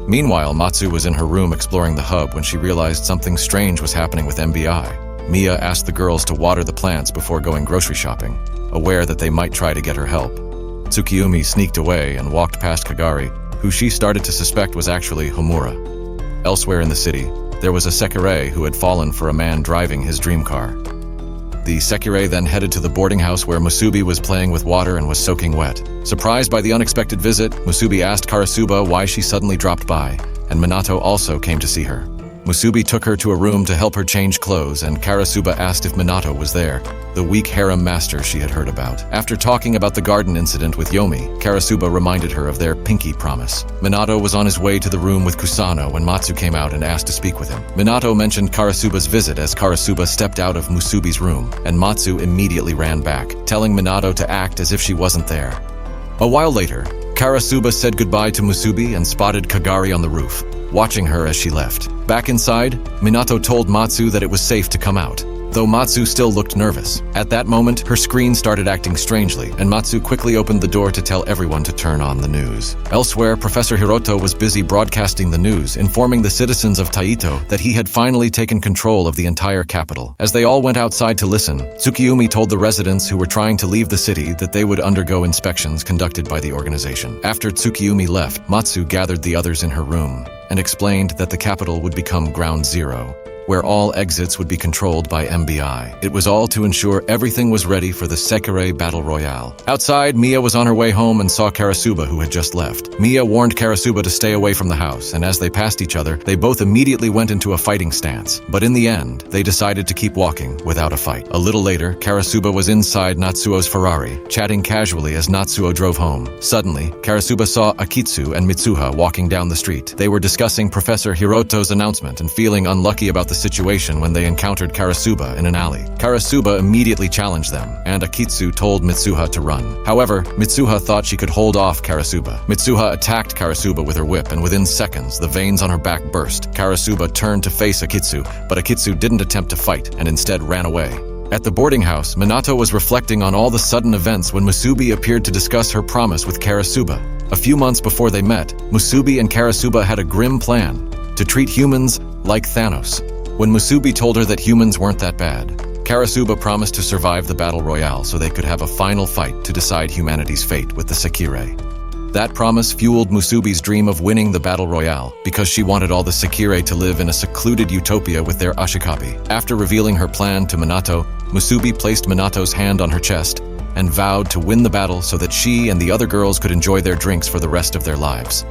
S2: Meanwhile, Matsu was in her room exploring the hub when she realized something strange was happening with MBI. Mia asked the girls to water the plants before going grocery shopping, aware that they might try to get her help. Tsukiyumi sneaked away and walked past Kagari, who she started to suspect was actually Homura. Elsewhere in the city, there was a Sekirei who had fallen for a man driving his dream car. The Sekirei then headed to the boarding house where Musubi was playing with water and was soaking wet. Surprised by the unexpected visit, Musubi asked Karasuba why she suddenly dropped by, and Minato also came to see her. Musubi took her to a room to help her change clothes, and Karasuba asked if Minato was there, the weak harem master she had heard about. After talking about the garden incident with Yomi, Karasuba reminded her of their pinky promise. Minato was on his way to the room with Kusano when Matsu came out and asked to speak with him. Minato mentioned Karasuba's visit as Karasuba stepped out of Musubi's room, and Matsu immediately ran back, telling Minato to act as if she wasn't there. A while later, Karasuba said goodbye to Musubi and spotted Kagari on the roof, watching her as she left. Back inside, Minato told Matsu that it was safe to come out, though Matsu still looked nervous. At that moment, her screen started acting strangely, and Matsu quickly opened the door to tell everyone to turn on the news. Elsewhere, Professor Hiroto was busy broadcasting the news, informing the citizens of Taito that he had finally taken control of the entire capital. As they all went outside to listen, Tsukiyumi told the residents who were trying to leave the city that they would undergo inspections conducted by the organization. After Tsukiyumi left, Matsu gathered the others in her room and explained that the capital would become Ground Zero, where all exits would be controlled by MBI. It was all to ensure everything was ready for the Sekirei Battle Royale. Outside, Mia was on her way home and saw Karasuba, who had just left. Mia warned Karasuba to stay away from the house, and as they passed each other, they both immediately went into a fighting stance. But in the end, they decided to keep walking without a fight. A little later, Karasuba was inside Natsuo's Ferrari, chatting casually as Natsuo drove home. Suddenly, Karasuba saw Akitsu and Mitsuha walking down the street. They were discussing Professor Hiroto's announcement and feeling unlucky about the situation when they encountered Karasuba in an alley. Karasuba immediately challenged them, and Akitsu told Mitsuha to run. However, Mitsuha thought she could hold off Karasuba. Mitsuha attacked Karasuba with her whip, and within seconds, the veins on her back burst. Karasuba turned to face Akitsu, but Akitsu didn't attempt to fight, and instead ran away. At the boarding house, Minato was reflecting on all the sudden events when Musubi appeared to discuss her promise with Karasuba. A few months before they met, Musubi and Karasuba had a grim plan to treat humans like Thanos. When Musubi told her that humans weren't that bad, Karasuba promised to survive the Battle Royale so they could have a final fight to decide humanity's fate with the Sekirei. That promise fueled Musubi's dream of winning the Battle Royale because she wanted all the Sekirei to live in a secluded utopia with their ashikabi. After revealing her plan to Minato, Musubi placed Minato's hand on her chest and vowed to win the battle so that she and the other girls could enjoy their drinks for the rest of their lives.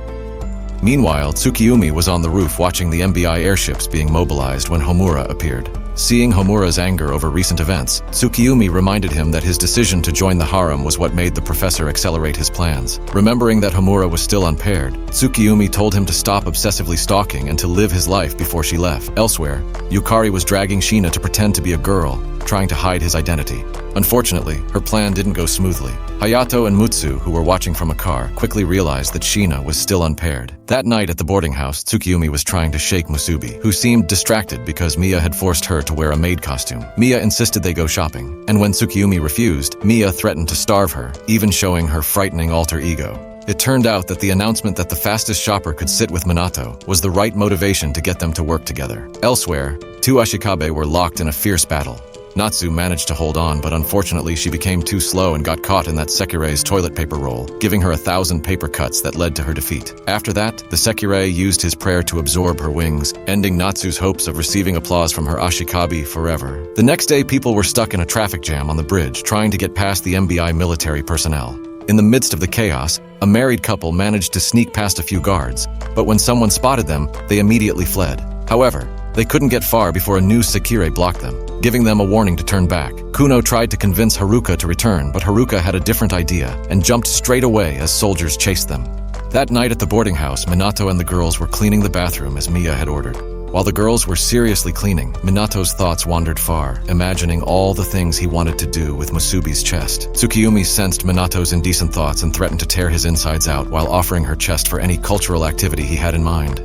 S2: Meanwhile, Tsukiyumi was on the roof watching the MBI airships being mobilized when Homura appeared. Seeing Homura's anger over recent events, Tsukiyomi reminded him that his decision to join the harem was what made the professor accelerate his plans. Remembering that Homura was still unpaired, Tsukiyomi told him to stop obsessively stalking and to live his life before she left. Elsewhere, Yukari was dragging Shina to pretend to be a girl, trying to hide his identity. Unfortunately, her plan didn't go smoothly. Hayato and Mutsu, who were watching from a car, quickly realized that Shina was still unpaired. That night at the boarding house, Tsukiyomi was trying to shake Musubi, who seemed distracted because Mia had forced her to wear a maid costume. Mia insisted they go shopping, and when Tsukiyomi refused, Mia threatened to starve her, even showing her frightening alter ego. It turned out that the announcement that the fastest shopper could sit with Minato was the right motivation to get them to work together. Elsewhere, two Ashikabe were locked in a fierce battle. Natsu managed to hold on, but unfortunately she became too slow and got caught in that Sekirei's toilet paper roll, giving her 1,000 paper cuts that led to her defeat. After that, the Sekirei used his prayer to absorb her wings, ending Natsu's hopes of receiving applause from her Ashikabe forever. The next day, people were stuck in a traffic jam on the bridge, trying to get past the MBI military personnel. In the midst of the chaos, a married couple managed to sneak past a few guards, but when someone spotted them, they immediately fled. However, they couldn't get far before a new Sekirei blocked them, giving them a warning to turn back. Kuno tried to convince Haruka to return, but Haruka had a different idea and jumped straight away as soldiers chased them. That night at the boarding house, Minato and the girls were cleaning the bathroom as Mia had ordered. While the girls were seriously cleaning, Minato's thoughts wandered far, imagining all the things he wanted to do with Musubi's chest. Tsukiyomi sensed Minato's indecent thoughts and threatened to tear his insides out while offering her chest for any cultural activity he had in mind.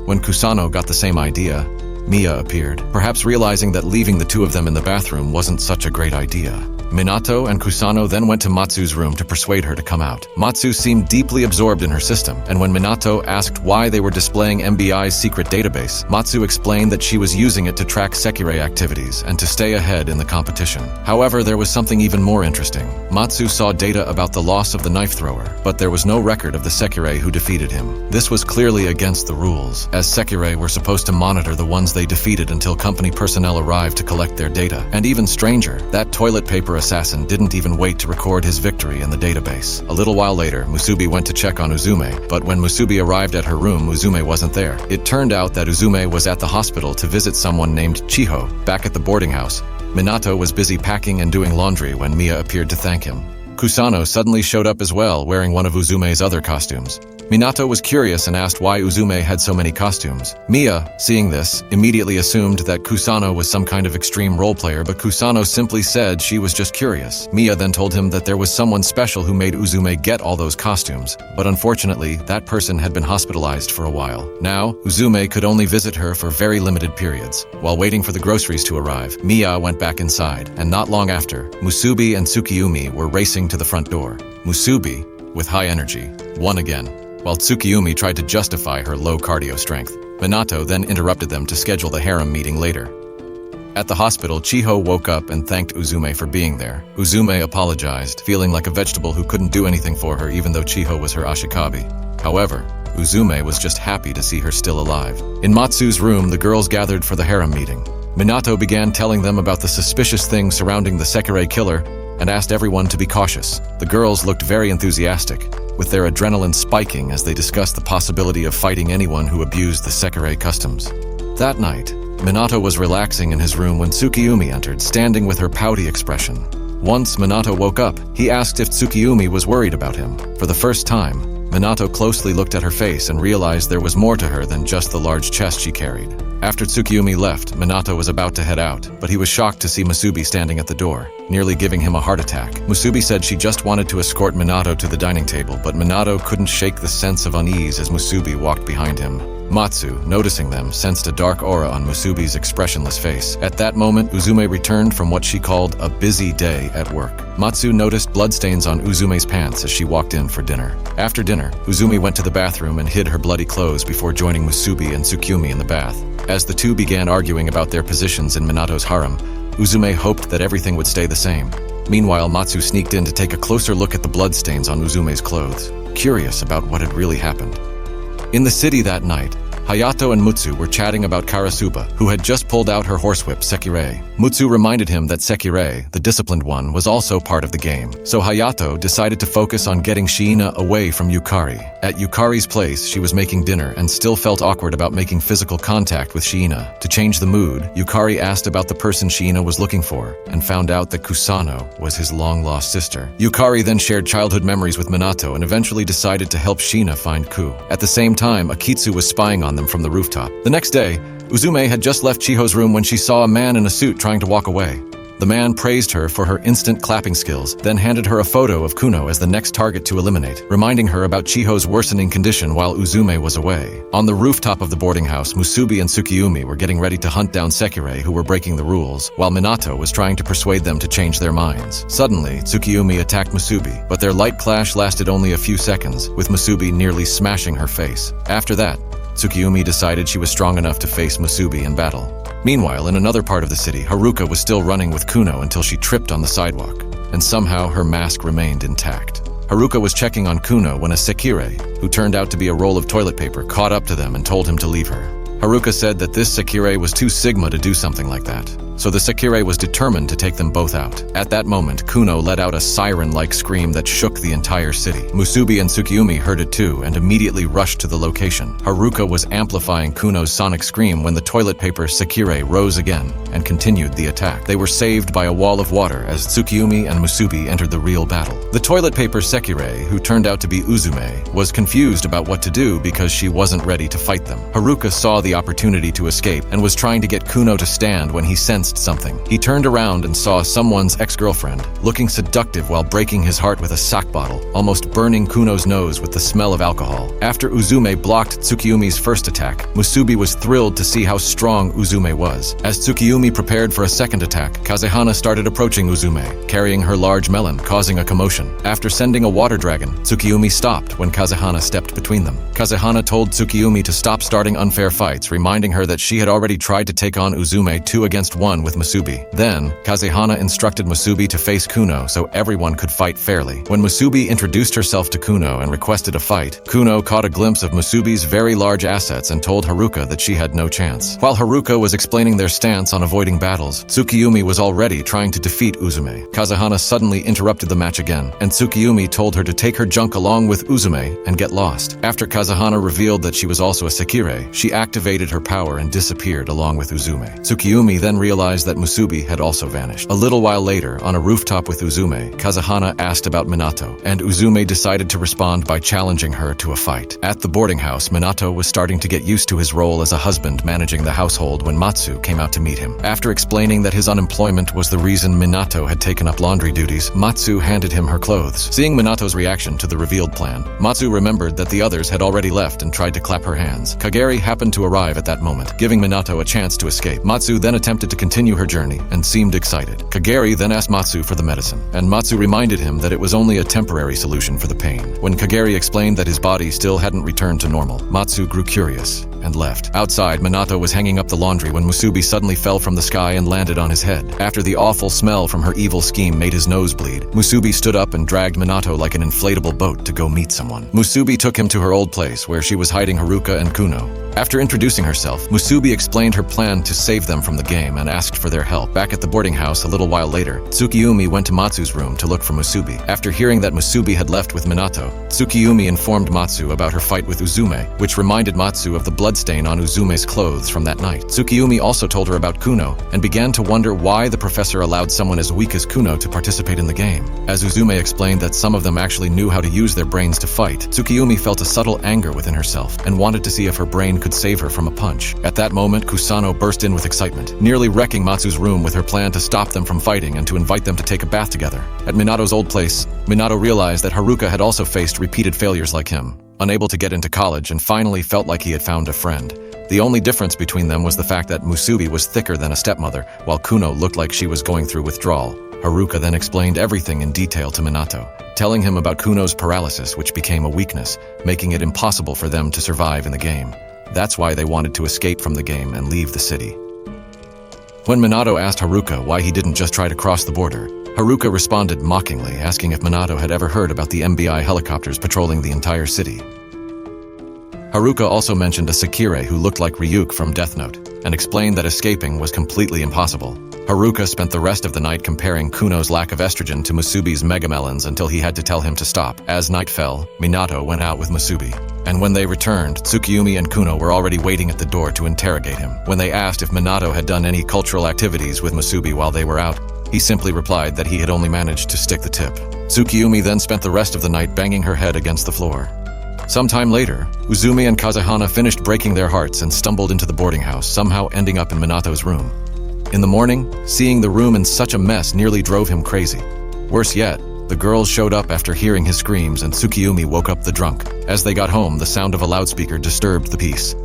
S2: When Kusano got the same idea, Mia appeared, perhaps realizing that leaving the two of them in the bathroom wasn't such a great idea. Minato and Kusano then went to Matsu's room to persuade her to come out. Matsu seemed deeply absorbed in her system, and when Minato asked why they were displaying MBI's secret database, Matsu explained that she was using it to track Sekirei activities and to stay ahead in the competition. However, there was something even more interesting. Matsu saw data about the loss of the knife thrower, but there was no record of the Sekirei who defeated him. This was clearly against the rules, as Sekirei were supposed to monitor the ones they defeated until company personnel arrived to collect their data. And even stranger, that toilet paper assassin didn't even wait to record his victory in the database. A little while later, Musubi went to check on Uzume, but when Musubi arrived at her room, Uzume wasn't there. It turned out that Uzume was at the hospital to visit someone named Chiho. Back at the boarding house, Minato was busy packing and doing laundry when Mia appeared to thank him. Kusano suddenly showed up as well, wearing one of Uzume's other costumes. Minato was curious and asked why Uzume had so many costumes. Mia, seeing this, immediately assumed that Kusano was some kind of extreme role player, but Kusano simply said she was just curious. Mia then told him that there was someone special who made Uzume get all those costumes, but unfortunately, that person had been hospitalized for a while. Now, Uzume could only visit her for very limited periods. While waiting for the groceries to arrive, Mia went back inside, and not long after, Musubi and Tsukiyomi were racing to the front door. Musubi, with high energy, won again, while Tsukiyomi tried to justify her low cardio strength. Minato then interrupted them to schedule the harem meeting later. At the hospital, Chiho woke up and thanked Uzume for being there. Uzume apologized, feeling like a vegetable who couldn't do anything for her even though Chiho was her Ashikabe. However, Uzume was just happy to see her still alive. In Matsu's room, the girls gathered for the harem meeting. Minato began telling them about the suspicious things surrounding the Sekirei killer and asked everyone to be cautious. The girls looked very enthusiastic, with their adrenaline spiking as they discussed the possibility of fighting anyone who abused the Sekirei customs. That night, Minato was relaxing in his room when Tsukiyomi entered, standing with her pouty expression. Once Minato woke up, he asked if Tsukiyomi was worried about him. For the first time, Minato closely looked at her face and realized there was more to her than just the large chest she carried. After Tsukiyomi left, Minato was about to head out, but he was shocked to see Musubi standing at the door, nearly giving him a heart attack. Musubi said she just wanted to escort Minato to the dining table, but Minato couldn't shake the sense of unease as Musubi walked behind him. Matsu, noticing them, sensed a dark aura on Musubi's expressionless face. At that moment, Uzume returned from what she called a busy day at work. Matsu noticed bloodstains on Uzume's pants as she walked in for dinner. After dinner, Uzume went to the bathroom and hid her bloody clothes before joining Musubi and Tsukiyomi in the bath. As the two began arguing about their positions in Minato's harem, Uzume hoped that everything would stay the same. Meanwhile, Matsu sneaked in to take a closer look at the bloodstains on Uzume's clothes, curious about what had really happened. In the city that night, Hayato and Mutsu were chatting about Karasuba, who had just pulled out her horsewhip, Sekirei. Mutsu reminded him that Sekirei, the disciplined one, was also part of the game, so Hayato decided to focus on getting Shiina away from Yukari. At Yukari's place, she was making dinner and still felt awkward about making physical contact with Shiina. To change the mood, Yukari asked about the person Shiina was looking for and found out that Kusano was his long-lost sister. Yukari then shared childhood memories with Minato and eventually decided to help Shiina find Ku. At the same time, Akitsu was spying on them from the rooftop. The next day, Uzume had just left Chiho's room when she saw a man in a suit trying to walk away. The man praised her for her instant clapping skills, then handed her a photo of Kuno as the next target to eliminate, reminding her about Chiho's worsening condition while Uzume was away. On the rooftop of the boarding house, Musubi and Tsukiyomi were getting ready to hunt down Sekirei, who were breaking the rules, while Minato was trying to persuade them to change their minds. Suddenly, Tsukiyomi attacked Musubi, but their light clash lasted only a few seconds, with Musubi nearly smashing her face. After that, Tsukiyomi decided she was strong enough to face Musubi in battle. Meanwhile, in another part of the city, Haruka was still running with Kuno until she tripped on the sidewalk, and somehow her mask remained intact. Haruka was checking on Kuno when a Sekirei, who turned out to be a roll of toilet paper, caught up to them and told him to leave her. Haruka said that this Sekirei was too Sigma to do something like that, so the Sekirei was determined to take them both out. At that moment, Kuno let out a siren-like scream that shook the entire city. Musubi and Tsukiyomi heard it too and immediately rushed to the location. Haruka was amplifying Kuno's sonic scream when the toilet paper Sekirei rose again and continued the attack. They were saved by a wall of water as Tsukiyomi and Musubi entered the real battle. The toilet paper Sekirei, who turned out to be Uzume, was confused about what to do because she wasn't ready to fight them. Haruka saw the opportunity to escape and was trying to get Kuno to stand when he sensed something. He turned around and saw someone's ex-girlfriend, looking seductive while breaking his heart with a sock bottle, almost burning Kuno's nose with the smell of alcohol. After Uzume blocked Tsukiyomi's first attack, Musubi was thrilled to see how strong Uzume was. As Tsukiyomi prepared for a second attack, Kazehana started approaching Uzume, carrying her large melon, causing a commotion. After sending a water dragon, Tsukiyomi stopped when Kazehana stepped between them. Kazehana told Tsukiyomi to stop starting unfair fights, reminding her that she had already tried to take on Uzume 2 against 1 with Musubi. Then, Kazehana instructed Musubi to face Kuno so everyone could fight fairly. When Musubi introduced herself to Kuno and requested a fight, Kuno caught a glimpse of Musubi's very large assets and told Haruka that she had no chance. While Haruka was explaining their stance on avoiding battles, Tsukiyomi was already trying to defeat Uzume. Kazehana suddenly interrupted the match again, and Tsukiyomi told her to take her junk along with Uzume and get lost. After Kazehana revealed that she was also a Sekirei, she activated her power and disappeared along with Uzume. Tsukiyomi then realized that Musubi had also vanished. A little while later, on a rooftop with Uzume, Kazehana asked about Minato, and Uzume decided to respond by challenging her to a fight. At the boarding house, Minato was starting to get used to his role as a husband managing the household when Matsu came out to meet him. After explaining that his unemployment was the reason Minato had taken up laundry duties, Matsu handed him her clothes. Seeing Minato's reaction to the revealed plan, Matsu remembered that the others had already left and tried to clap her hands. Kageri happened to arrive at that moment, giving Minato a chance to escape. Matsu then attempted to continue her journey and seemed excited. Kageri then asked Matsu for the medicine, and Matsu reminded him that it was only a temporary solution for the pain. When Kageri explained that his body still hadn't returned to normal, Matsu grew curious and left. Outside, Minato was hanging up the laundry when Musubi suddenly fell from the sky and landed on his head. After the awful smell from her evil scheme made his nose bleed, Musubi stood up and dragged Minato like an inflatable boat to go meet someone. Musubi took him to her old place where she was hiding Haruka and Kuno. After introducing herself, Musubi explained her plan to save them from the game and asked for their help. Back at the boarding house a little while later, Tsukiyomi went to Matsu's room to look for Musubi. After hearing that Musubi had left with Minato, Tsukiyomi informed Matsu about her fight with Uzume, which reminded Matsu of the bloodstain on Uzume's clothes from that night. Tsukiyomi also told her about Kuno and began to wonder why the professor allowed someone as weak as Kuno to participate in the game. As Uzume explained that some of them actually knew how to use their brains to fight, Tsukiyomi felt a subtle anger within herself and wanted to see if her brain could save her from a punch. At that moment, Kusano burst in with excitement, nearly wrecking Matsu's room with her plan to stop them from fighting and to invite them to take a bath together. At Minato's old place, Minato realized that Haruka had also faced repeated failures like him, unable to get into college, and finally felt like he had found a friend. The only difference between them was the fact that Musubi was thicker than a stepmother, while Kuno looked like she was going through withdrawal. Haruka then explained everything in detail to Minato, telling him about Kuno's paralysis, which became a weakness, making it impossible for them to survive in the game. That's why they wanted to escape from the game and leave the city. When Minato asked Haruka why he didn't just try to cross the border, Haruka responded mockingly, asking if Minato had ever heard about the MBI helicopters patrolling the entire city. Haruka also mentioned a Sekirei who looked like Ryuk from Death Note, and explained that escaping was completely impossible. Haruka spent the rest of the night comparing Kuno's lack of estrogen to Musubi's megamelons until he had to tell him to stop. As night fell, Minato went out with Musubi. And when they returned, Tsukiyumi and Kuno were already waiting at the door to interrogate him. When they asked if Minato had done any cultural activities with Musubi while they were out, he simply replied that he had only managed to stick the tip. Tsukiyumi then spent the rest of the night banging her head against the floor. Sometime later, Uzumi and Kazehana finished breaking their hearts and stumbled into the boarding house, somehow ending up in Minato's room. In the morning, seeing the room in such a mess nearly drove him crazy. Worse yet, the girls showed up after hearing his screams and Tsukiyumi woke up the drunk. As they got home, the sound of a loudspeaker disturbed the peace.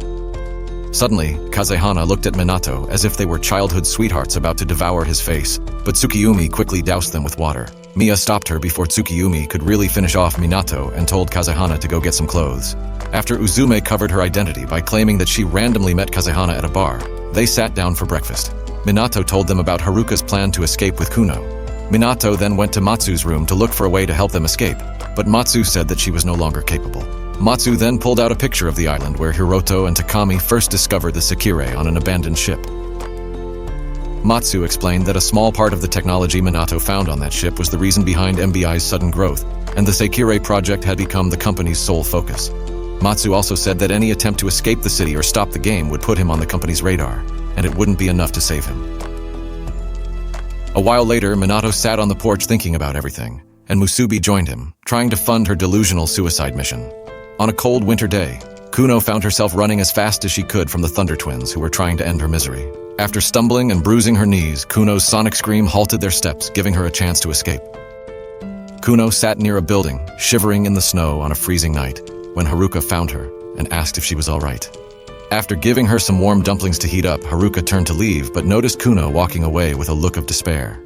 S2: Suddenly, Kazehana looked at Minato as if they were childhood sweethearts about to devour his face, but Tsukiyumi quickly doused them with water. Mia stopped her before Tsukiyumi could really finish off Minato and told Kazehana to go get some clothes. After Uzume covered her identity by claiming that she randomly met Kazehana at a bar, they sat down for breakfast. Minato told them about Haruka's plan to escape with Kuno. Minato then went to Matsu's room to look for a way to help them escape, but Matsu said that she was no longer capable. Matsu then pulled out a picture of the island where Hiroto and Takami first discovered the Sekirei on an abandoned ship. Matsu explained that a small part of the technology Minato found on that ship was the reason behind MBI's sudden growth, and the Sekirei project had become the company's sole focus. Matsu also said that any attempt to escape the city or stop the game would put him on the company's radar, and it wouldn't be enough to save him. A while later, Minato sat on the porch thinking about everything, and Musubi joined him, trying to fund her delusional suicide mission. On a cold winter day, Kuno found herself running as fast as she could from the Thunder Twins, who were trying to end her misery. After stumbling and bruising her knees, Kuno's sonic scream halted their steps, giving her a chance to escape. Kuno sat near a building, shivering in the snow on a freezing night, when Haruka found her and asked if she was all right. After giving her some warm dumplings to heat up, Haruka turned to leave but noticed Kuno walking away with a look of despair.